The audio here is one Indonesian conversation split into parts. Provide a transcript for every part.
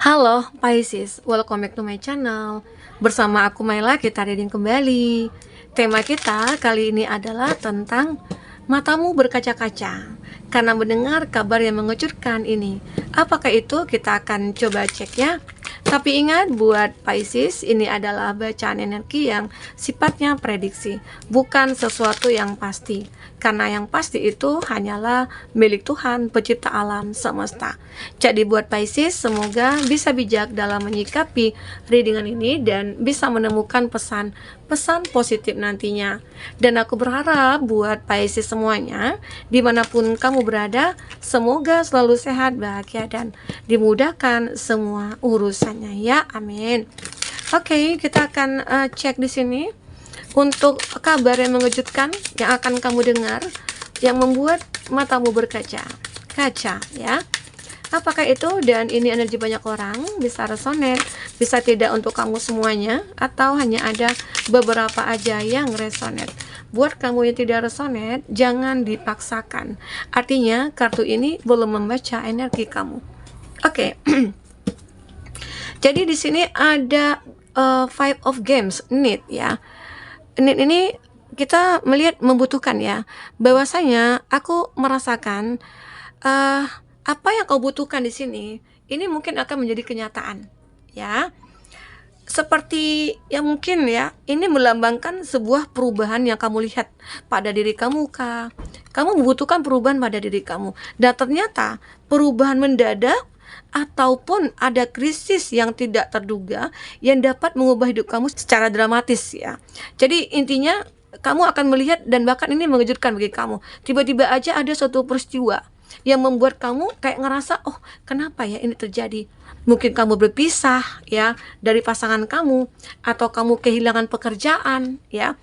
Halo Pisces, welcome back to my channel. Bersama aku Maila, kita reading kembali. Tema kita kali ini adalah tentang matamu berkaca-kaca karena mendengar kabar yang mengejutkan ini. Apakah itu? Kita akan coba cek ya. Tapi ingat, buat Pisces, ini adalah bacaan energi yang sifatnya prediksi, bukan sesuatu yang pasti. Karena yang pasti itu hanyalah milik Tuhan, pencipta alam semesta. Jadi buat Pisces, semoga bisa bijak dalam menyikapi readingan ini dan bisa menemukan pesan positif nantinya. Dan aku berharap buat Pisces semuanya, dimanapun kamu berada, semoga selalu sehat, bahagia, dan dimudahkan semua urusannya ya, amin. Oke, kita akan cek di sini untuk kabar yang mengejutkan yang akan kamu dengar, yang membuat matamu berkaca-kaca ya. Apakah itu? Dan ini energi banyak orang, bisa resonate, bisa tidak untuk kamu semuanya, atau hanya ada beberapa aja yang resonate. Buat kamu yang tidak resonate, jangan dipaksakan. Artinya kartu ini belum membaca energi kamu. Oke. Jadi di sini ada Five of Games, need ya. Need ini kita melihat membutuhkan ya. Bahwasanya aku merasakan apa yang kau butuhkan di sini, ini mungkin akan menjadi kenyataan ya. Seperti yang mungkin ya, ini melambangkan sebuah perubahan yang kamu lihat pada diri kamu kah? Kamu membutuhkan perubahan pada diri kamu, dan ternyata perubahan mendadak ataupun ada krisis yang tidak terduga yang dapat mengubah hidup kamu secara dramatis ya. Jadi intinya kamu akan melihat, dan bahkan ini mengejutkan bagi kamu, tiba-tiba aja ada suatu peristiwa yang membuat kamu kayak ngerasa, oh kenapa ya ini terjadi. Mungkin kamu berpisah ya dari pasangan kamu, atau kamu kehilangan pekerjaan ya,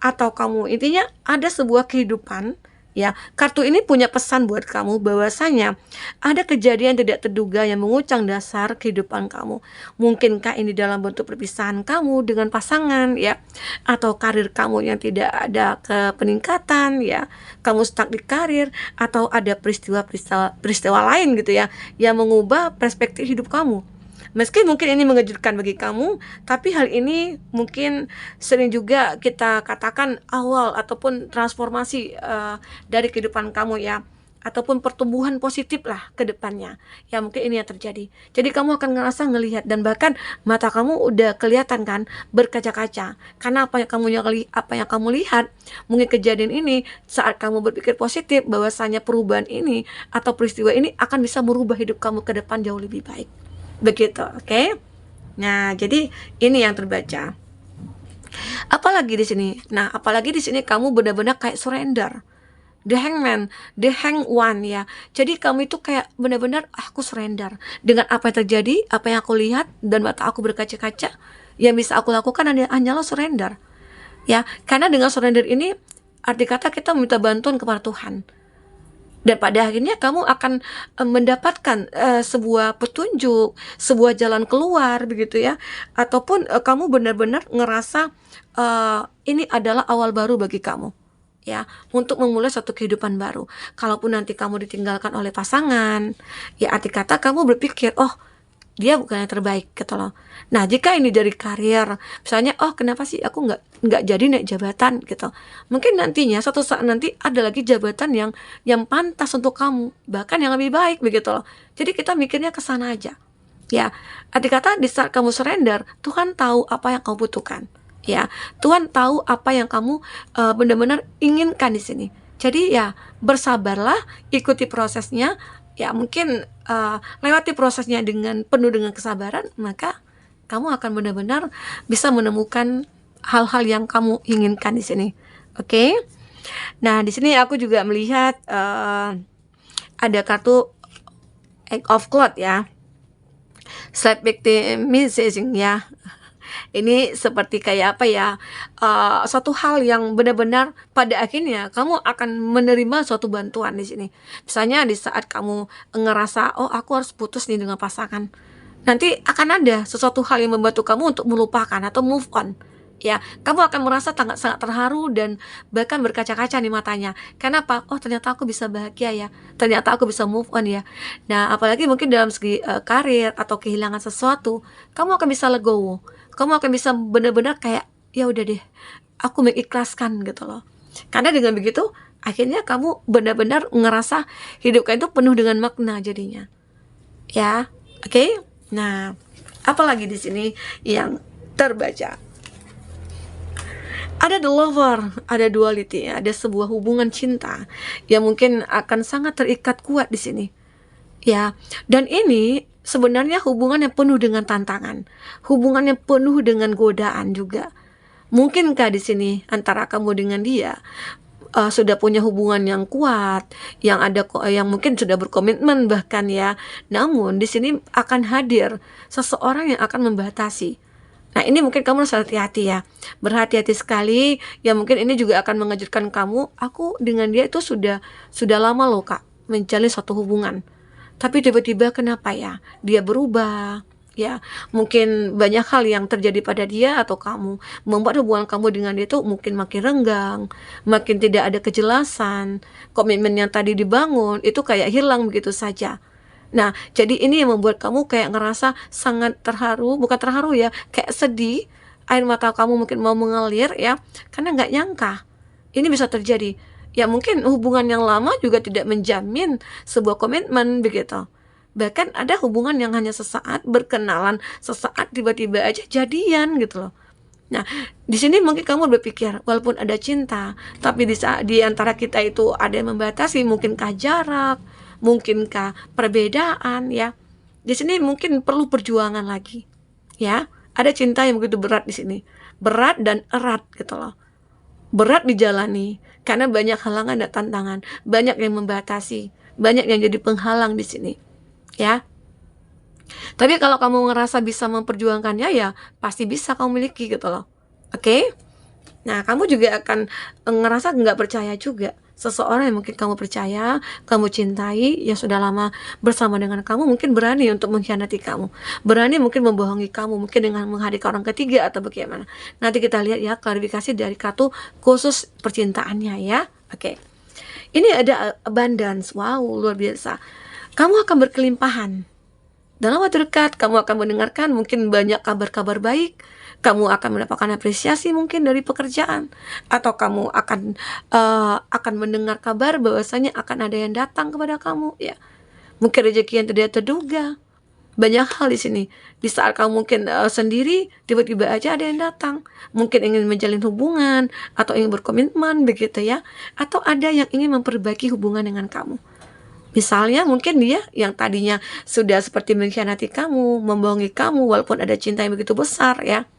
atau kamu intinya ada sebuah kehidupan ya. Kartu ini punya pesan buat kamu bahwasanya ada kejadian tidak terduga yang menguncang dasar kehidupan kamu. Mungkinkah ini dalam bentuk perpisahan kamu dengan pasangan ya, atau karir kamu yang tidak ada peningkatan ya, kamu stuck di karir, atau ada peristiwa lain gitu ya yang mengubah perspektif hidup kamu. Meski mungkin ini mengejutkan bagi kamu, tapi hal ini mungkin sering juga kita katakan awal ataupun transformasi dari kehidupan kamu ya, ataupun pertumbuhan positif lah ke depannya. Ya mungkin ini yang terjadi. Jadi kamu akan ngerasa ngelihat, dan bahkan mata kamu udah kelihatan kan berkaca-kaca. Karena apa yang kamu lihat, mungkin kejadian ini saat kamu berpikir positif bahwasanya perubahan ini atau peristiwa ini akan bisa merubah hidup kamu ke depan jauh lebih baik. Begitu, oke? Nah, jadi ini yang terbaca. Apalagi di sini. Nah, apalagi di sini kamu benar-benar kayak surrender. The Hangman, the Hang One ya. Jadi kamu itu kayak benar-benar aku surrender dengan apa yang terjadi, apa yang aku lihat, dan mata aku berkaca-kaca. Yang bisa aku lakukan hanyalah surrender. Ya, karena dengan surrender ini arti kata kita meminta bantuan kepada Tuhan. Dan pada akhirnya kamu akan mendapatkan sebuah petunjuk, sebuah jalan keluar begitu ya. Ataupun kamu benar-benar ngerasa ini adalah awal baru bagi kamu ya, untuk memulai suatu kehidupan baru. Kalaupun nanti kamu ditinggalkan oleh pasangan, ya arti kata kamu berpikir, oh dia bukan yang terbaik gitu loh. Nah, jika ini dari karir, misalnya, oh kenapa sih aku nggak jadi naik jabatan gitu. Mungkin nantinya suatu saat nanti ada lagi jabatan yang pantas untuk kamu, bahkan yang lebih baik begitu loh. Jadi kita mikirnya ke sana aja. Ya, arti kata di saat kamu surrender, Tuhan tahu apa yang kamu butuhkan. Ya, Tuhan tahu apa yang kamu benar-benar inginkan di sini. Jadi ya bersabarlah, ikuti prosesnya. Ya mungkin lewati prosesnya dengan penuh dengan kesabaran, maka kamu akan benar-benar bisa menemukan hal-hal yang kamu inginkan di sini. Oke? Nah, di sini aku juga melihat ada kartu Eight of Cloth ya. Self victimizing ya. Ini seperti kayak apa ya, suatu hal yang benar-benar pada akhirnya kamu akan menerima suatu bantuan di sini. Misalnya di saat kamu ngerasa, oh aku harus putus nih dengan pasangan, nanti akan ada sesuatu hal yang membantu kamu untuk melupakan atau move on Ya, kamu akan merasa sangat terharu dan bahkan berkaca-kaca nih matanya. Kenapa? Oh, ternyata aku bisa bahagia ya. Ternyata aku bisa move on ya. Nah, apalagi mungkin dalam segi karir atau kehilangan sesuatu, kamu akan bisa legowo. Kamu akan bisa benar-benar kayak ya udah deh, aku mengikhlaskan gitu loh. Karena dengan begitu, akhirnya kamu benar-benar ngerasa hidup kamu itu penuh dengan makna jadinya. Ya, oke? Nah, apalagi di sini yang terbaca? Ada the lover, ada duality, ada sebuah hubungan cinta yang mungkin akan sangat terikat kuat di sini. Ya, dan ini sebenarnya hubungan yang penuh dengan tantangan, hubungan yang penuh dengan godaan juga. Mungkinkah di sini antara kamu dengan dia sudah punya hubungan yang kuat, yang mungkin sudah berkomitmen bahkan ya. Namun di sini akan hadir seseorang yang akan membatasi. Nah, ini mungkin kamu harus hati-hati ya. Berhati-hati sekali. Ya mungkin ini juga akan mengejutkan kamu. Aku dengan dia itu sudah lama loh, Kak, menjalin suatu hubungan. Tapi tiba-tiba kenapa ya? Dia berubah. Ya, mungkin banyak hal yang terjadi pada dia atau kamu membuat hubungan kamu dengan dia itu mungkin makin renggang, makin tidak ada kejelasan. Komitmen yang tadi dibangun itu kayak hilang begitu saja. Nah, jadi ini yang membuat kamu kayak ngerasa sangat terharu, bukan terharu ya, kayak sedih, air mata kamu mungkin mau mengalir ya, karena nggak nyangka ini bisa terjadi. Ya mungkin hubungan yang lama juga tidak menjamin sebuah komitmen begitu. Bahkan ada hubungan yang hanya sesaat berkenalan, sesaat tiba-tiba aja jadian gitu loh. Nah, di sini mungkin kamu berpikir, walaupun ada cinta, tapi di antara kita itu ada yang membatasi, mungkinkah jarak, mungkinkah perbedaan ya. Di sini mungkin perlu perjuangan lagi. Ya, ada cinta yang begitu berat di sini. Berat dan erat gitu loh. Berat dijalani karena banyak halangan dan tantangan, banyak yang membatasi, banyak yang jadi penghalang di sini. Ya. Tapi kalau kamu ngerasa bisa memperjuangkannya ya pasti bisa kamu miliki gitu loh. Oke? Nah, kamu juga akan ngerasa nggak percaya juga. Seseorang yang mungkin kamu percaya, kamu cintai, yang sudah lama bersama dengan kamu, mungkin berani untuk mengkhianati kamu. Berani mungkin membohongi kamu, mungkin dengan menghadirkan orang ketiga atau bagaimana. Nanti kita lihat ya klarifikasi dari kartu khusus percintaannya ya. Oke. Ini ada abundance. Wow, luar biasa. Kamu akan berkelimpahan. Dalam waktu dekat, kamu akan mendengarkan mungkin banyak kabar-kabar baik. Kamu akan mendapatkan apresiasi mungkin dari pekerjaan. Atau kamu akan mendengar kabar bahwasanya akan ada yang datang kepada kamu. Ya, mungkin rezeki yang tidak terduga. Banyak hal di sini. Di saat kamu mungkin sendiri, tiba-tiba aja ada yang datang. Mungkin ingin menjalin hubungan, atau ingin berkomitmen, begitu ya. Atau ada yang ingin memperbaiki hubungan dengan kamu. Misalnya mungkin dia yang tadinya sudah seperti mengkhianati kamu, membohongi kamu walaupun ada cinta yang begitu besar ya.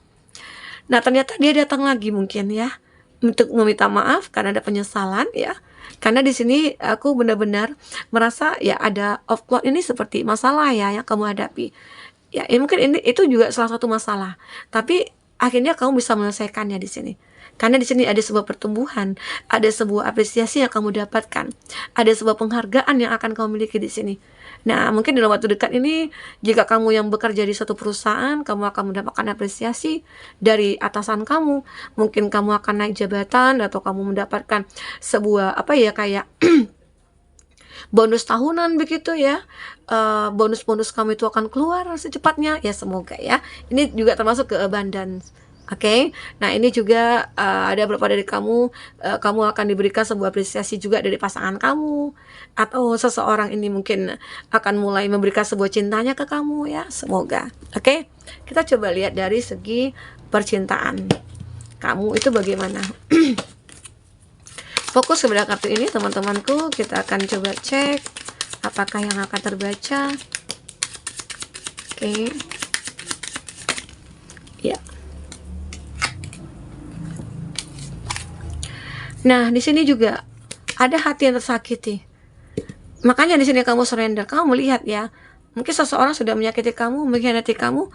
Nah, ternyata dia datang lagi mungkin ya untuk meminta maaf karena ada penyesalan ya. Karena di sini aku benar-benar merasa ya ada off cloud ini seperti masalah ya yang kamu hadapi. Ya, mungkin itu juga salah satu masalah. Tapi akhirnya kamu bisa menyelesaikannya di sini. Karena di sini ada sebuah pertumbuhan, ada sebuah apresiasi yang kamu dapatkan, ada sebuah penghargaan yang akan kamu miliki di sini. Nah, mungkin dalam waktu dekat ini, jika kamu yang bekerja di satu perusahaan, kamu akan mendapatkan apresiasi dari atasan kamu. Mungkin kamu akan naik jabatan atau kamu mendapatkan sebuah kayak bonus tahunan begitu ya. Bonus-bonus kamu itu akan keluar secepatnya. Ya semoga ya. Ini juga termasuk ke abundance. Oke, nah ini juga ada beberapa dari kamu akan diberikan sebuah apresiasi juga dari pasangan kamu, atau seseorang ini mungkin akan mulai memberikan sebuah cintanya ke kamu ya, semoga. Oke, kita coba lihat dari segi percintaan kamu itu bagaimana. Fokus kepada kartu ini teman-temanku, kita akan coba cek apakah yang akan terbaca. Oke, ya. Nah, di sini juga ada hati yang tersakiti. Makanya di sini kamu surrender. Kamu melihat ya, mungkin seseorang sudah menyakiti kamu, mengkhianati kamu,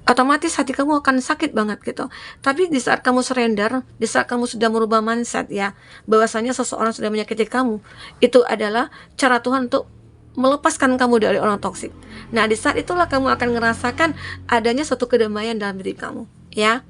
otomatis hati kamu akan sakit banget gitu. Tapi di saat kamu surrender, di saat kamu sudah merubah mindset ya, bahwasanya seseorang sudah menyakiti kamu, itu adalah cara Tuhan untuk melepaskan kamu dari orang toksik. Nah, di saat itulah kamu akan merasakan adanya suatu kedamaian dalam diri kamu, ya.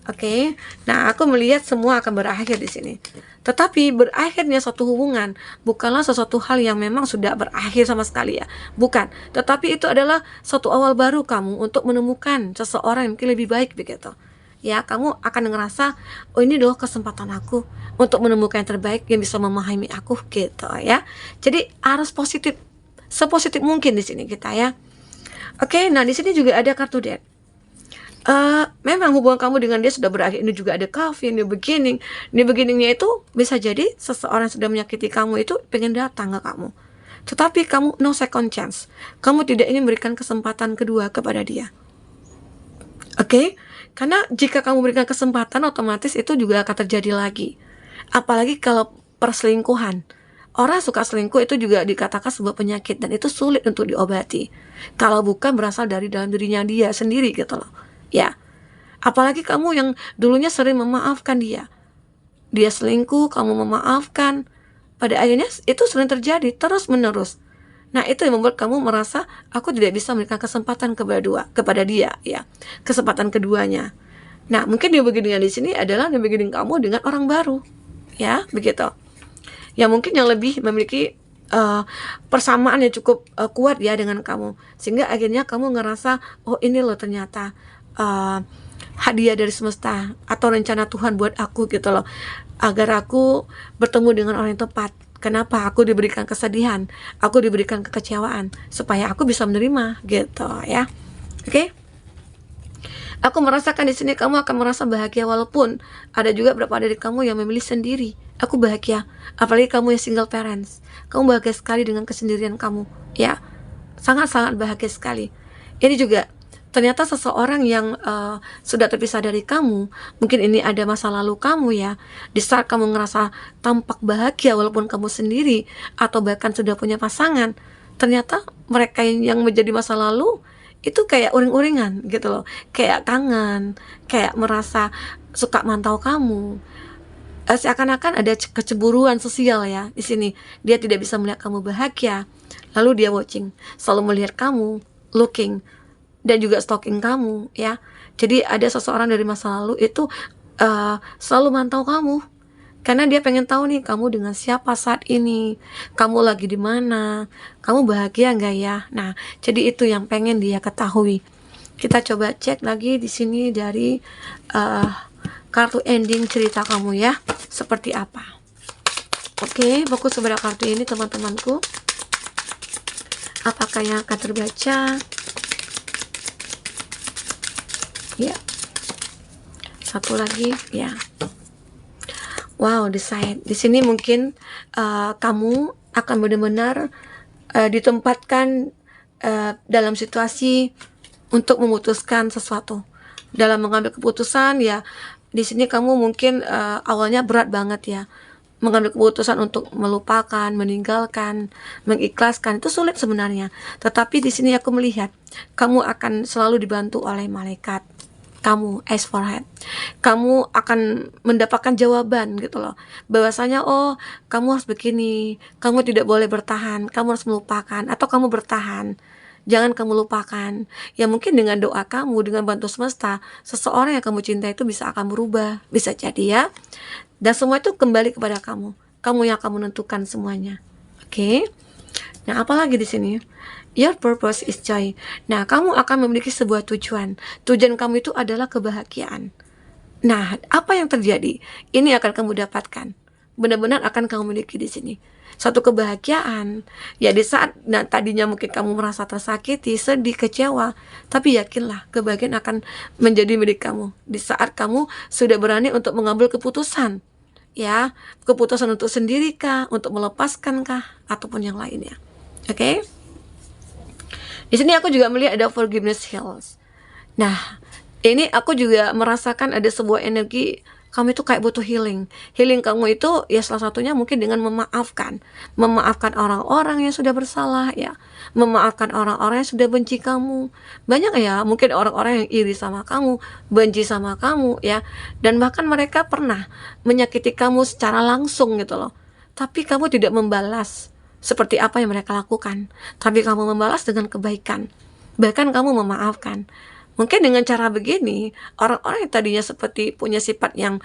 Oke, nah aku melihat semua akan berakhir di sini. Tetapi berakhirnya suatu hubungan bukanlah sesuatu hal yang memang sudah berakhir sama sekali ya. Bukan, tetapi itu adalah suatu awal baru kamu untuk menemukan seseorang yang mungkin lebih baik begitu. Ya, kamu akan ngerasa, oh ini loh kesempatan aku untuk menemukan yang terbaik yang bisa memahami aku gitu ya. Jadi harus positif, sepositif mungkin di sini kita ya. Oke, nah di sini juga ada kartu death. Memang hubungan kamu dengan dia sudah berakhir. Ini juga ada coffee, new beginning. New beginningnya itu bisa jadi seseorang yang sudah menyakiti kamu itu pengen datang ke kamu. Tetapi kamu no second chance. Kamu tidak ingin memberikan kesempatan kedua kepada dia. Oke? Karena jika kamu berikan kesempatan, otomatis itu juga akan terjadi lagi. Apalagi kalau perselingkuhan. Orang suka selingkuh itu juga dikatakan sebuah penyakit dan itu sulit untuk diobati. Kalau bukan berasal dari dalam dirinya dia sendiri gitu loh. Ya, apalagi kamu yang dulunya sering memaafkan dia. Dia selingkuh, kamu memaafkan. Pada akhirnya itu sering terjadi terus menerus. Nah, itu yang membuat kamu merasa aku tidak bisa memberikan kesempatan kepada dia, ya. Kesempatan keduanya. Nah, mungkin yang beginning di sini adalah yang beginning kamu dengan orang baru. Ya, begitu. Ya mungkin yang lebih memiliki persamaan yang cukup kuat ya dengan kamu. Sehingga akhirnya kamu ngerasa, oh ini loh ternyata hadiah dari semesta atau rencana Tuhan buat aku gitu loh, agar aku bertemu dengan orang yang tepat. Kenapa aku diberikan kesedihan, aku diberikan kekecewaan, supaya aku bisa menerima gitu ya. Oke? Aku merasakan di sini kamu akan merasa bahagia walaupun ada juga beberapa dari kamu yang memilih sendiri. Aku bahagia, apalagi kamu yang single parents. Kamu bahagia sekali dengan kesendirian kamu, ya, sangat-sangat bahagia sekali. Ini juga ternyata seseorang yang sudah terpisah dari kamu, mungkin ini ada masa lalu kamu ya, di saat kamu ngerasa tampak bahagia walaupun kamu sendiri, atau bahkan sudah punya pasangan, ternyata mereka yang menjadi masa lalu, itu kayak uring-uringan gitu loh, kayak kangen, kayak merasa suka mantau kamu. Seakan-akan ada kecemburuan sosial ya di sini. Dia tidak bisa melihat kamu bahagia, lalu dia watching, selalu melihat kamu, looking, dan juga stalking kamu ya. Jadi ada seseorang dari masa lalu itu selalu mantau kamu karena dia pengen tahu nih kamu dengan siapa saat ini, kamu lagi di mana, kamu bahagia nggak ya. Nah, jadi itu yang pengen dia ketahui. Kita coba cek lagi di sini dari kartu ending cerita kamu ya, seperti apa. Oke, fokus kepada kartu ini teman-temanku. Apakah yang akan terbaca? Ya, satu lagi ya. Wow, decide. Di sini mungkin kamu akan benar-benar ditempatkan dalam situasi untuk memutuskan sesuatu. Dalam mengambil keputusan ya, di sini kamu mungkin awalnya berat banget ya. Mengambil keputusan untuk melupakan, meninggalkan, mengikhlaskan itu sulit sebenarnya. Tetapi di sini aku melihat kamu akan selalu dibantu oleh malaikat. Kamu ask for help. Kamu akan mendapatkan jawaban gitu loh. Bahwasanya oh, kamu harus begini, kamu tidak boleh bertahan, kamu harus melupakan atau kamu bertahan. Jangan kamu lupakan. Ya mungkin dengan doa kamu, dengan bantu semesta, seseorang yang kamu cintai itu bisa akan berubah, bisa jadi ya. Dan semua itu kembali kepada kamu. Kamu yang akan menentukan semuanya. Oke? Nah, apalagi di sini? Your purpose is joy. Nah, kamu akan memiliki sebuah tujuan. Tujuan kamu itu adalah kebahagiaan. Nah, apa yang terjadi? Ini akan kamu dapatkan. Benar-benar akan kamu miliki di sini. Satu kebahagiaan. Ya, di saat tadinya mungkin kamu merasa tersakiti, sedih, kecewa, tapi yakinlah kebahagiaan akan menjadi milik kamu. Di saat kamu sudah berani untuk mengambil keputusan. Ya, keputusan untuk sendiri kah, untuk melepaskan kah, ataupun yang lainnya. Oke? Di sini aku juga melihat ada forgiveness heals. Nah, ini aku juga merasakan ada sebuah energi kamu itu kayak butuh healing. Healing kamu itu ya salah satunya mungkin dengan memaafkan. Memaafkan orang-orang yang sudah bersalah ya. Memaafkan orang-orang yang sudah benci kamu. Banyak ya mungkin orang-orang yang iri sama kamu, benci sama kamu ya. Dan bahkan mereka pernah menyakiti kamu secara langsung gitu loh. Tapi kamu tidak membalas seperti apa yang mereka lakukan, tapi kamu membalas dengan kebaikan. Bahkan kamu memaafkan. Mungkin dengan cara begini, orang-orang yang tadinya seperti punya sifat yang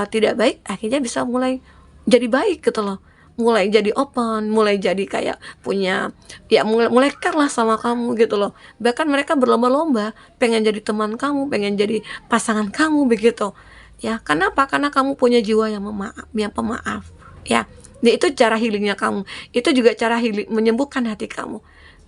tidak baik, akhirnya bisa mulai jadi baik gitu loh. Mulai jadi open, mulai jadi kayak punya, ya mulai care lah sama kamu gitu loh. Bahkan mereka berlomba-lomba pengen jadi teman kamu, pengen jadi pasangan kamu begitu. Ya, kenapa? Karena kamu punya jiwa yang memaaf, yang pemaaf. Ya, nah, itu cara healingnya kamu. Itu juga cara healing menyembuhkan hati kamu.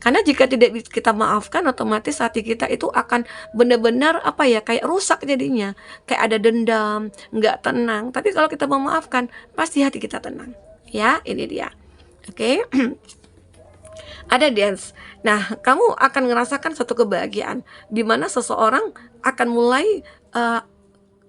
Karena jika tidak kita maafkan, otomatis hati kita itu akan benar-benar apa ya, kayak rusak jadinya. Kayak ada dendam, nggak tenang. Tapi kalau kita memaafkan, pasti hati kita tenang. Ya, ini dia. Oke. Ada dance. Nah, kamu akan merasakan satu kebahagiaan di mana seseorang akan mulai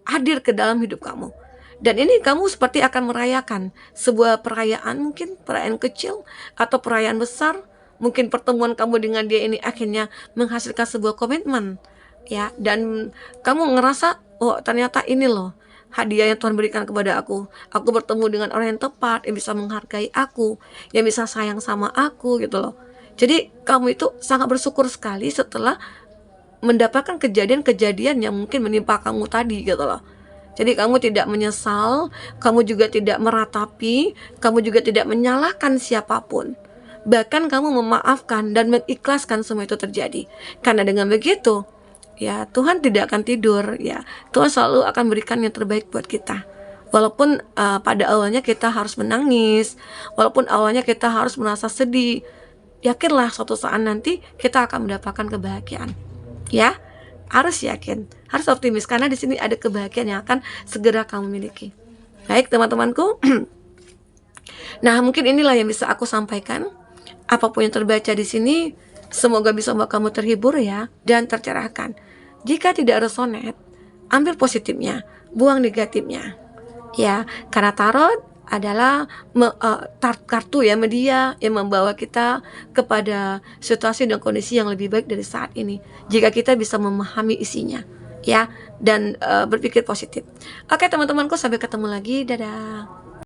hadir ke dalam hidup kamu. Dan ini kamu seperti akan merayakan sebuah perayaan, mungkin perayaan kecil atau perayaan besar. Mungkin pertemuan kamu dengan dia ini akhirnya menghasilkan sebuah komitmen, ya. Dan kamu ngerasa, oh ternyata ini loh hadiah yang Tuhan berikan kepada aku. Aku bertemu dengan orang yang tepat, yang bisa menghargai aku, yang bisa sayang sama aku gitu loh. Jadi kamu itu sangat bersyukur sekali setelah mendapatkan kejadian-kejadian yang mungkin menimpa kamu tadi gitu loh. Jadi kamu tidak menyesal, kamu juga tidak meratapi, kamu juga tidak menyalahkan siapapun. Bahkan kamu memaafkan dan mengikhlaskan semua itu terjadi. Karena dengan begitu, ya Tuhan tidak akan tidur, ya. Tuhan selalu akan berikan yang terbaik buat kita. Walaupun pada awalnya kita harus menangis, walaupun awalnya kita harus merasa sedih, yakinlah suatu saat nanti kita akan mendapatkan kebahagiaan. Ya, harus yakin, harus optimis karena di sini ada kebahagiaan yang akan segera kamu miliki. Baik teman-temanku. Nah, mungkin inilah yang bisa aku sampaikan. Apapun yang terbaca di sini, semoga bisa membuat kamu terhibur ya dan tercerahkan. Jika tidak resonate, ambil positifnya, buang negatifnya. Ya, karena tarot adalah kartu ya, media yang membawa kita kepada situasi dan kondisi yang lebih baik dari saat ini. Jika kita bisa memahami isinya, ya, dan berpikir positif. Oke teman-temanku, sampai ketemu lagi, dadah.